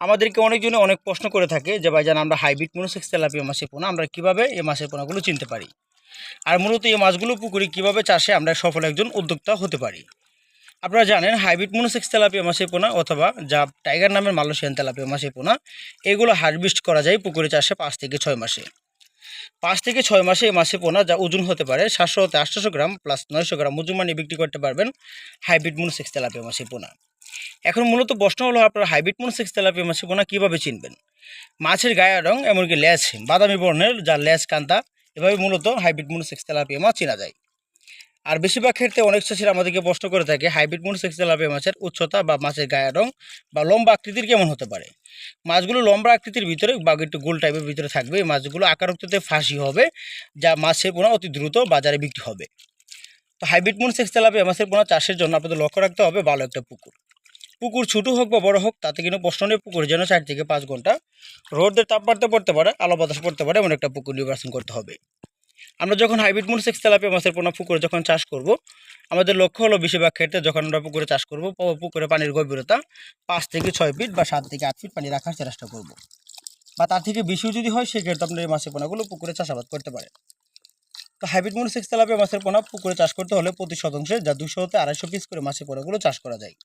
আমাদেরকে অনেকজনে অনেক প্রশ্ন করে থাকে যে ভাইজান আমরা হাইব্রিড মনোসেক্স তেলাপিয়া মাছের পোনা আমরা কীভাবে এই মাছের পোনাগুলো চিনতে পারি, আর মূলত এই মাছগুলো পুকুরে কীভাবে চাষে আমরা সফল একজন উদ্যোক্তা হতে পারি। আপনারা জানেন হাইব্রিড মনোসেক্স তেলাপিয়া মাছের পোনা অথবা যা টাইগার নামের মালয়েশিয়ান তেলাপিয়া মাছের পোনা এগুলো হারভেস্ট করা যায় পুকুরে চাষে 5 থেকে 6 মাসে। 5 থেকে 6 মাসে এই মাছের পোনা যা ওজন হতে পারে 700 থেকে 800 গ্রাম প্লাস 900 গ্রাম ওজন মানে বিক্রি করতে পারবেন হাইব্রিড মনোসেক্স তেলাপিয়া মাছের পোনা। এখন মূলত প্রশ্ন হলো আপনারা হাইব্রিড মনোসেক্স তেলাপিয়া মাছের পোনা কীভাবে চিনবেন। মাছের গায়ের রং এমনকি লেজ বাদামি বর্ণের যার লেজ কান্তা, এভাবে মূলত হাইব্রিড মনোসেক্স তেলাপিয়া মাছ চেনা যায়। আর বেশিরভাগ ক্ষেত্রে অনেক চাষিরা আমাদেরকে প্রশ্ন করে থাকে হাইব্রিড মনোসেক্স তেলাপিয়া মাছের উচ্চতা বা মাছের গায়ের রং বা লম্বা আকৃতির কেমন হতে পারে। মাছগুলো লম্বা আকৃতির ভিতরে বা একটু গোল টাইপের ভিতরে থাকবে। এই মাছগুলো আকারোক্তিতে ফাঁসি হবে, যা মাছের পোনা অতি দ্রুত বাজারে বিক্রি হবে। তো হাইব্রিড মনোসেক্স তেলাপিয়া মাছের পোনা চাষের জন্য আপনাদের লক্ষ্য রাখতে হবে ভালো একটা পুকুর ছোটো হোক বা বড় হোক তাতে কিন্তু প্রশ্ন নেই, পুকুরে যেন 4 থেকে 5 ঘন্টা রোদের তাপমাত্রা পড়তে পারে, আলো বাতাস পড়তে পারে এমন একটা পুকুর নির্বাচন করতে হবে। আমরা যখন হাইব্রিড মনোসেক্স তেলাপিয়া মাছের পোনা পুকুরে যখন চাষ করব, আমাদের লক্ষ্য হলো বেশিরভাগ ক্ষেত্রে যখন আমরা পুকুরে চাষ করব পুকুরে পানির গভীরতা 5 থেকে 6 ফিট বা 7 থেকে 8 ফিট পানি রাখার চেষ্টা করব, বা তার থেকে বেশিও যদি হয় সেক্ষেত্রে আপনার এই মাছের পোনাগুলো পুকুরে চাষাবাদ করতে পারেন। তো হাইব্রিড মনোসেক্স তেলাপিয়া মাছের পোনা পুকুরে চাষ করতে হলে প্রতি শতাংশে যা 200 থেকে 250 পিস করে মাছের পোনাগুলো চাষ করা যায়।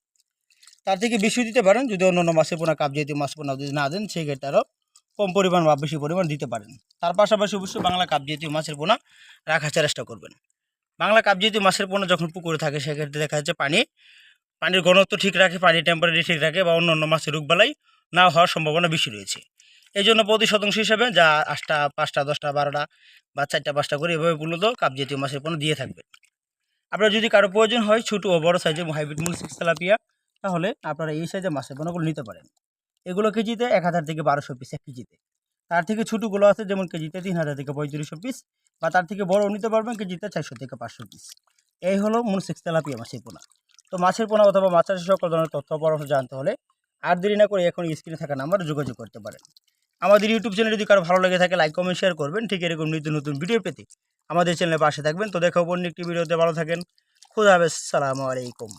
তার থেকে বেশিও দিতে পারেন যদি অন্যান্য মাছের পোনা কাপ জাতীয় মাছ পোনা যদি না দেন সেক্ষেত্রে আরও কম পরিমাণ বা বেশি পরিমাণ দিতে পারেন। তার পাশাপাশি অবশ্যই বাংলা কাপ জাতীয় মাছের পোনা রাখার চেষ্টা করবেন। বাংলা কাপ জাতীয় মাছের পোনা যখন পুকুরে থাকে সেক্ষেত্রে দেখা যাচ্ছে পানির ঘনত্ব ঠিক রাখে, পানির টেম্পারেচার ঠিক রাখে বা অন্য মাছের রোগবালাই না হওয়ার সম্ভাবনা বেশি রয়েছে। এই জন্য প্রতি শতাংশ হিসাবে যা 8টা 5টা 10টা 12টা বা 4টা 5টা করে এভাবে মূলত কাপ জাতীয় মাছের পোনা দিয়ে থাকবেন। আপনার যদি কারো প্রয়োজন হয় ছোটো ও বড়ো সাইজের হাইব্রিড মনোসেক্স তেলাপিয়া, তাহলে আপনারা এই সাইজের মাছের পোনাগুলো নিতে পারেন। এগুলো কেজিতে 1000 থেকে 1200 পিস এক কেজিতে। তার থেকে ছোটোগুলো আছে যেমন কেজিতে 3000 থেকে 3500 পিস, বা তার থেকে বড়ও নিতে পারবেন কেজিতে 400 থেকে 500 পিস। এই হলো মনোসেক্স তেলাপিয়া মাছের পোনা। তো মাছের পোনা অথবা মাছ চাষের সকল ধরনের তথ্য পরামর্শ জানতে হলে আর দেরি না করে এখন স্ক্রিনে থাকা নাম্বারে যোগাযোগ করতে পারেন। আমাদের ইউটিউব চ্যানেল যদি কারো ভালো লেগে থাকে লাইক কমেন্ট শেয়ার করবেন। ঠিক এরকম নিত্য নতুন ভিডিও পেতে আমাদের চ্যানেলের পাশে থাকবেন। তো দেখা অন্য একটি ভিডিওতে, ভালো থাকেন, খুদা হাফেজ, আসসালামু আলাইকুম।